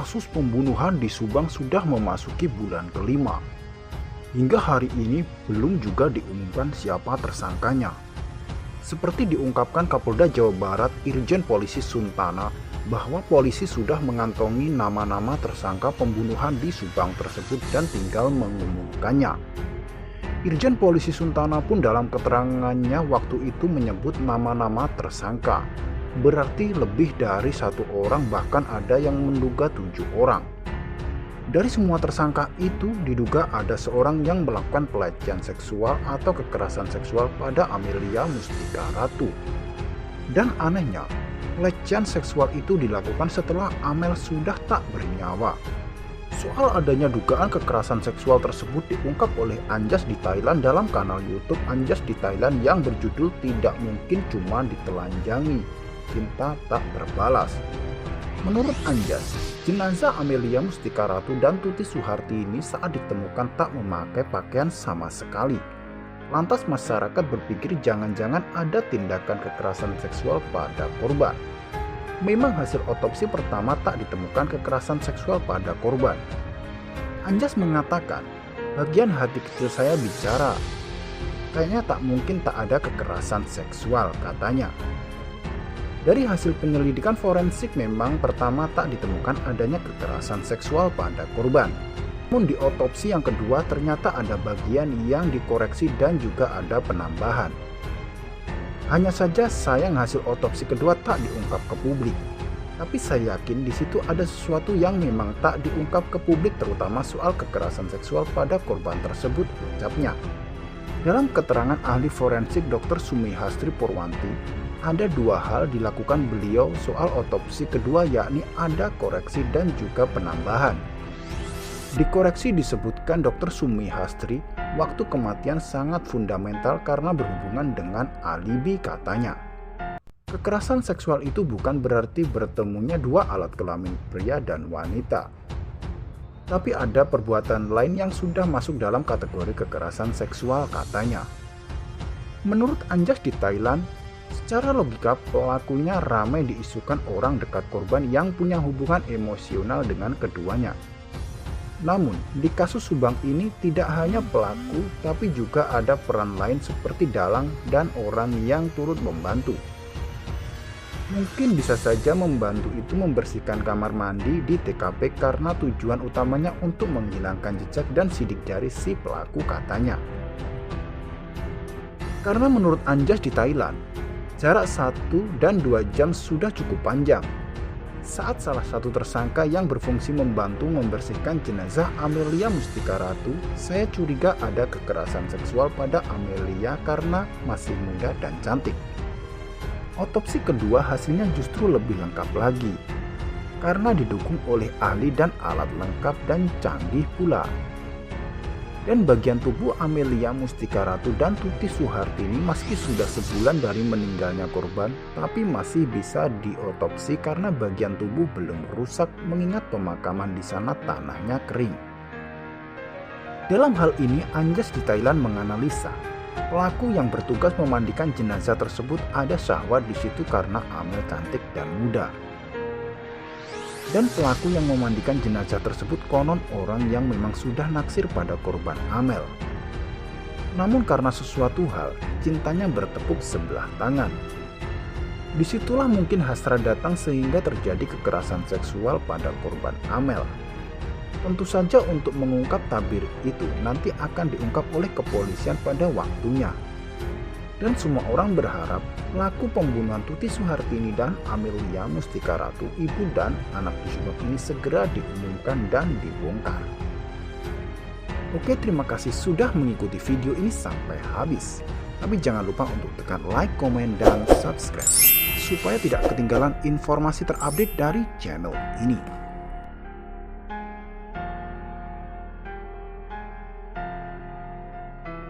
kasus pembunuhan di Subang sudah memasuki bulan kelima. Hingga hari ini belum juga diumumkan siapa tersangkanya. Seperti diungkapkan Kapolda Jawa Barat Irjen Polisi Suntana bahwa polisi sudah mengantongi nama-nama tersangka pembunuhan di Subang tersebut dan tinggal mengumumkannya. Irjen Polisi Suntana pun dalam keterangannya waktu itu menyebut nama-nama tersangka. Berarti lebih dari 1 orang, bahkan ada yang menduga 7 orang. Dari semua tersangka itu diduga ada seorang yang melakukan pelecehan seksual atau kekerasan seksual pada Amelia Mustika Ratu. Dan anehnya, pelecehan seksual itu dilakukan setelah Amel sudah tak bernyawa. Soal adanya dugaan kekerasan seksual tersebut diungkap oleh Anjas di Thailand dalam kanal YouTube Anjas di Thailand yang berjudul "Tidak Mungkin Cuma Ditelanjangi, Cinta Tak Terbalas". Menurut Anjas, jenazah Amelia Mustika Ratu dan Tuti Suhartini saat ditemukan tak memakai pakaian sama sekali. Lantas masyarakat berpikir jangan-jangan ada tindakan kekerasan seksual pada korban. Memang hasil otopsi pertama tak ditemukan kekerasan seksual pada korban. Anjas mengatakan, bagian hati kecil saya bicara. Kayaknya tak mungkin tak ada kekerasan seksual, katanya. Dari hasil penyelidikan forensik memang pertama tak ditemukan adanya kekerasan seksual pada korban. Namun di otopsi yang kedua ternyata ada bagian yang dikoreksi dan juga ada penambahan. Hanya saja sayang hasil otopsi kedua tak diungkap ke publik. Tapi saya yakin di situ ada sesuatu yang memang tak diungkap ke publik, terutama soal kekerasan seksual pada korban tersebut, ucapnya. Dalam keterangan ahli forensik Dr. Sumihastri Purwanti, ada 2 hal dilakukan beliau soal otopsi kedua, yakni ada koreksi dan juga penambahan. Dikoreksi disebutkan Dr. Sumihastri, waktu kematian sangat fundamental karena berhubungan dengan alibi, katanya. Kekerasan seksual itu bukan berarti bertemunya 2 alat kelamin pria dan wanita. Tapi ada perbuatan lain yang sudah masuk dalam kategori kekerasan seksual, katanya. Menurut Anjas di Thailand, secara logika pelakunya ramai diisukan orang dekat korban yang punya hubungan emosional dengan keduanya. Namun, di kasus Subang ini tidak hanya pelaku, tapi juga ada peran lain seperti dalang dan orang yang turut membantu. Mungkin bisa saja membantu itu membersihkan kamar mandi di TKP karena tujuan utamanya untuk menghilangkan jejak dan sidik jari si pelaku, katanya. Karena menurut Anjas di Thailand, jarak 1 dan 2 jam sudah cukup panjang. Saat salah satu tersangka yang berfungsi membantu membersihkan jenazah Amelia Mustika Ratu, saya curiga ada kekerasan seksual pada Amelia karena masih muda dan cantik. Otopsi kedua hasilnya justru lebih lengkap lagi, karena didukung oleh ahli dan alat lengkap dan canggih pula. Dan bagian tubuh Amelia Mustika Ratu dan Tuti Suhartini meski sudah sebulan dari meninggalnya korban, tapi masih bisa diotopsi karena bagian tubuh belum rusak mengingat pemakaman di sana tanahnya kering. Dalam hal ini Anjas di Thailand menganalisa, pelaku yang bertugas memandikan jenazah tersebut ada syahwat di situ karena Amel cantik dan muda. Dan pelaku yang memandikan jenazah tersebut konon orang yang memang sudah naksir pada korban Amel. Namun karena sesuatu hal, cintanya bertepuk sebelah tangan. Disitulah mungkin hasrat datang sehingga terjadi kekerasan seksual pada korban Amel. Tentu saja untuk mengungkap tabir itu nanti akan diungkap oleh kepolisian pada waktunya. Dan semua orang berharap pelaku pembunuhan Tuti Suhartini dan Amelia Mustika Ratu, ibu dan anak di Subang ini segera diumumkan dan dibongkar. Oke, terima kasih sudah mengikuti video ini sampai habis. Tapi jangan lupa untuk tekan like, komen, dan subscribe supaya tidak ketinggalan informasi terupdate dari channel ini.